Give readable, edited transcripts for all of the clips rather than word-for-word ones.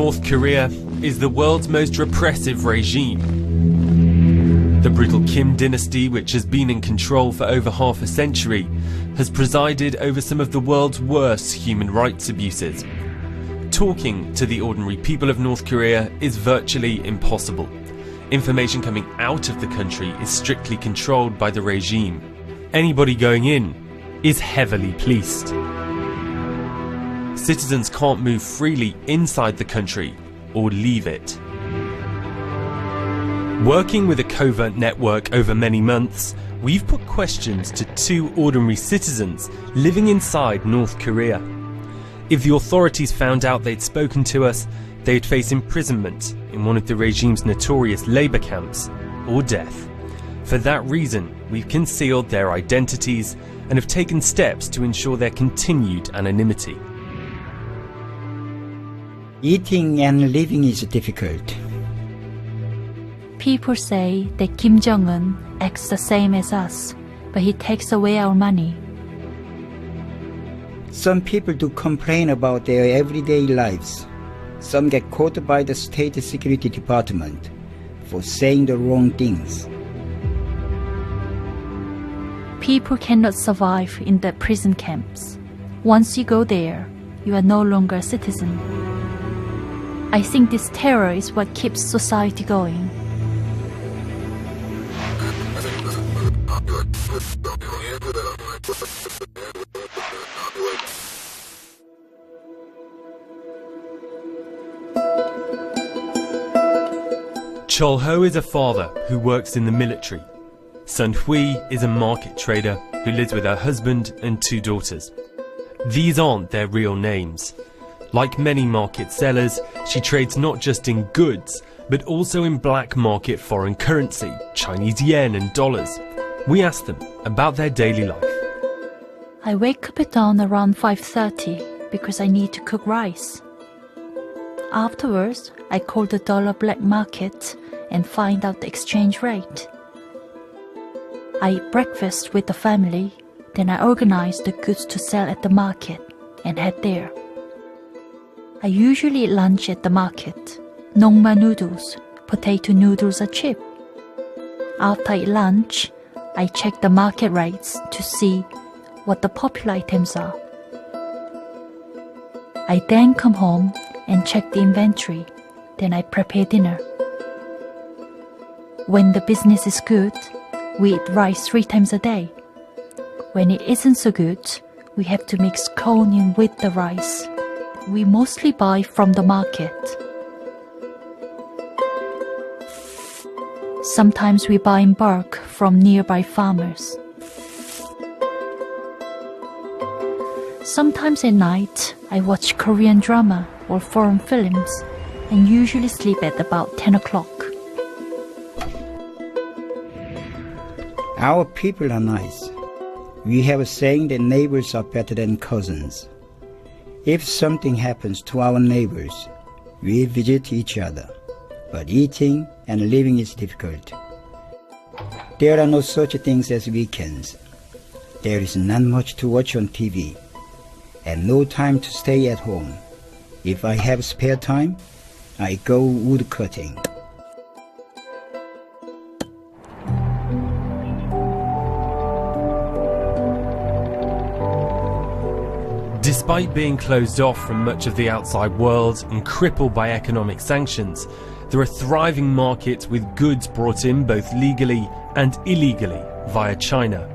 North Korea is the world's most repressive regime. The brutal Kim dynasty, which has been in control for over half a century, has presided over some of the world's worst human rights abuses. Talking to the ordinary people of North Korea is virtually impossible. Information coming out of the country is strictly controlled by the regime. Anybody going in is heavily policed. Citizens can't move freely inside the country or leave it. Working with a covert network over many months, we've put questions to two ordinary citizens living inside North Korea. If the authorities found out they'd spoken to us, they'd face imprisonment in one of the regime's notorious labour camps or death. For that reason, we've concealed their identities and have taken steps to ensure their continued anonymity. Eating and living is difficult. People say that Kim Jong-un acts the same as us, but he takes away our money. Some people do complain about their everyday lives. Some get caught by the State Security Department for saying the wrong things. People cannot survive in the prison camps. Once you go there, you are no longer a citizen. I think this terror is what keeps society going. Chol Ho is a father who works in the military. Sun Hui is a market trader who lives with her husband and two daughters. These aren't their real names. Like many market sellers, she trades not just in goods, but also in black market foreign currency, Chinese yen and dollars. We asked them about their daily life. I wake up at dawn around 5:30 because I need to cook rice. Afterwards, I call the dollar black market and find out the exchange rate. I eat breakfast with the family, then I organize the goods to sell at the market and head there. I usually eat lunch at the market. Nongma noodles, potato noodles are cheap. After I eat lunch, I check the market rates to see what the popular items are. I then come home and check the inventory. Then I prepare dinner. When the business is good, we eat rice 3 times a day. When it isn't so good, we have to mix corn in with the rice. We mostly buy from the market. Sometimes we buy in bulk from nearby farmers. Sometimes at night, I watch Korean drama or foreign films and usually sleep at about 10 o'clock. Our people are nice. We have a saying that neighbors are better than cousins. If something happens to our neighbors, we visit each other. But eating and living is difficult. There are no such things as weekends. There is not much to watch on TV, and no time to stay at home. If I have spare time, I go wood cutting. Despite being closed off from much of the outside world and crippled by economic sanctions, there are thriving markets with goods brought in both legally and illegally via China.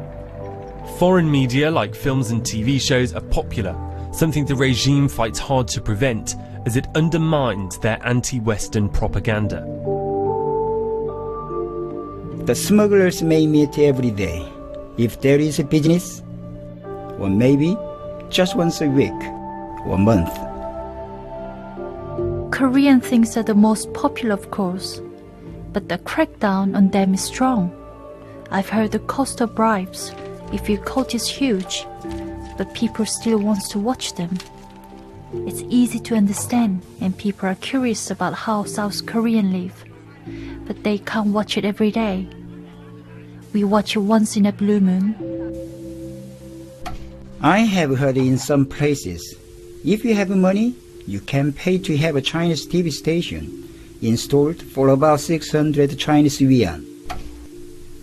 Foreign media like films and TV shows are popular, something the regime fights hard to prevent as it undermines their anti-Western propaganda. The smugglers may meet every day, if there is a business, or maybe just once a week or month. Korean things are the most popular, of course, but the crackdown on them is strong. I've heard the cost of bribes, if you caught, is huge, but people still want to watch them. It's easy to understand, and people are curious about how South Koreans live, but they can't watch it every day. We watch it once in a blue moon. I have heard in some places, if you have money, You can pay to have a Chinese TV station installed for about 600 Chinese yuan.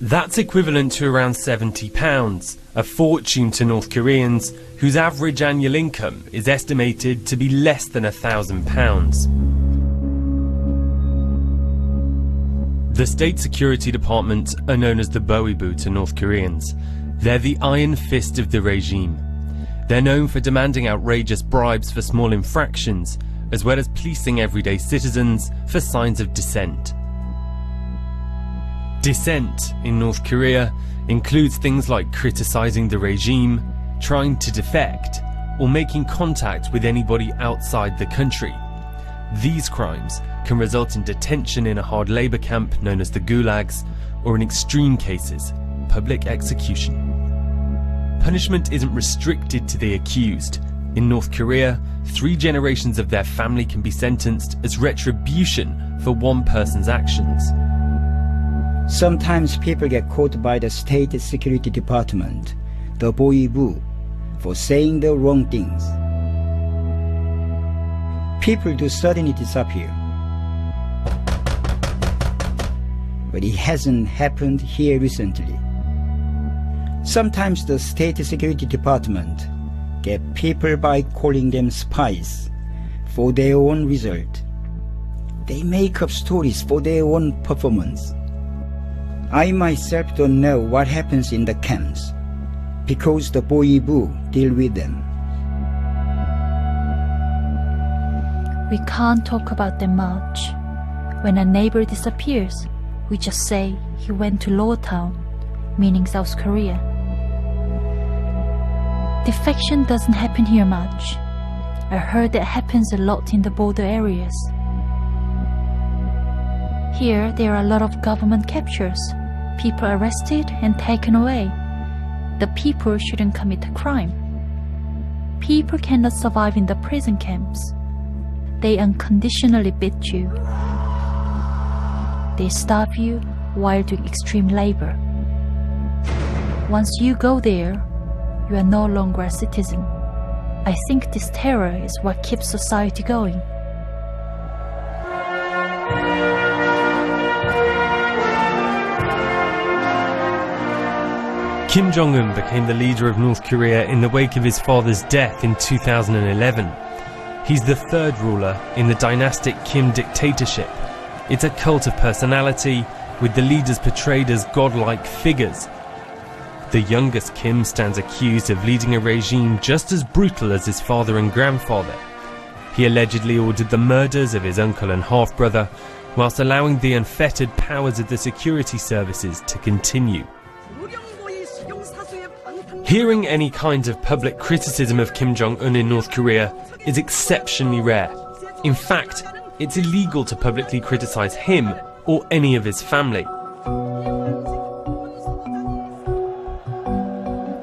That's equivalent to around £70, a fortune to North Koreans whose average annual income is estimated to be less than £1,000. The State Security Department are known as the Boibu to North Koreans. They're the iron fist of the regime. They're known for demanding outrageous bribes for small infractions, as well as policing everyday citizens for signs of dissent. Dissent in North Korea includes things like criticising the regime, trying to defect, or making contact with anybody outside the country. These crimes can result in detention in a hard labour camp known as the gulags, or in extreme cases, public execution. Punishment isn't restricted to the accused. In North Korea, 3 generations of their family can be sentenced as retribution for one person's actions. Sometimes people get caught by the State Security Department, the Boibu, for saying the wrong things. People do suddenly disappear. But it hasn't happened here recently. Sometimes the State Security Department get people by calling them spies for their own result. They make up stories for their own performance. I myself don't know what happens in the camps because the Boibu deal with them. We can't talk about them much. When a neighbor disappears, we just say he went to Lower Town, meaning South Korea. Defection doesn't happen here much. I heard it happens a lot in the border areas. Here, there are a lot of government captures, people arrested and taken away. The people shouldn't commit a crime. People cannot survive in the prison camps. They unconditionally beat you. They starve you while doing extreme labor. Once you go there, you are no longer a citizen. I think this terror is what keeps society going. Kim Jong-un became the leader of North Korea in the wake of his father's death in 2011. He's the third ruler in the dynastic Kim dictatorship. It's a cult of personality, with the leaders portrayed as godlike figures. The youngest Kim stands accused of leading a regime just as brutal as his father and grandfather. He allegedly ordered the murders of his uncle and half-brother, whilst allowing the unfettered powers of the security services to continue. Hearing any kind of public criticism of Kim Jong-un in North Korea is exceptionally rare. In fact, it's illegal to publicly criticize him or any of his family.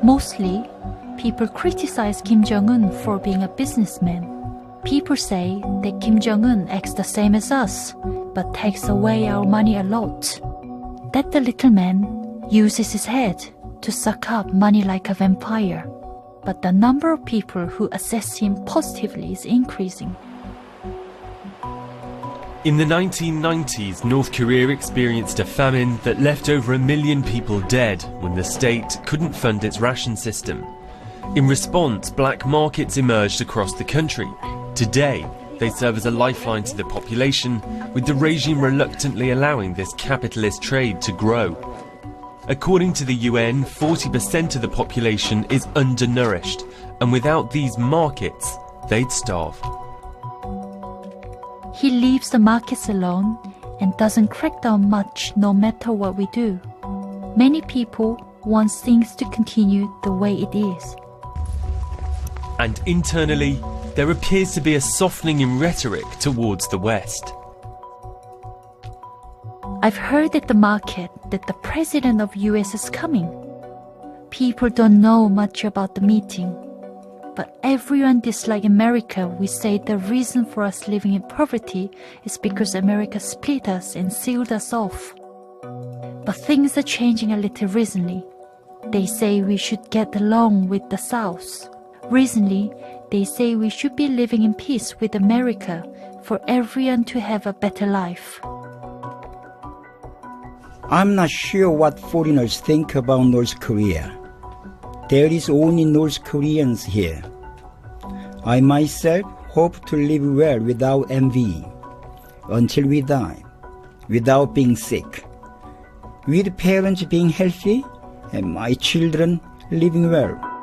Mostly, people criticize Kim Jong-un for being a businessman. People say that Kim Jong-un acts the same as us, but takes away our money a lot. That the little man uses his head to suck up money like a vampire. But the number of people who assess him positively is increasing. In the 1990s, North Korea experienced a famine that left over 1 million people dead when the state couldn't fund its ration system. In response, black markets emerged across the country. Today, they serve as a lifeline to the population, with the regime reluctantly allowing this capitalist trade to grow. According to the UN, 40% of the population is undernourished, and without these markets, they'd starve. He leaves the markets alone and doesn't crack down much no matter what we do. Many people want things to continue the way it is. And internally, there appears to be a softening in rhetoric towards the West. I've heard at the market that the president of US is coming. People don't know much about the meeting, but everyone dislikes America. We say the reason for us living in poverty is because America split us and sealed us off. But things are changing a little recently. They say we should get along with the South. Recently, They say we should be living in peace with America for everyone to have a better life. I'm not sure what foreigners think about North Korea. There is only North Koreans here. I myself hope to live well without envy, until we die, without being sick, with parents being healthy and my children living well.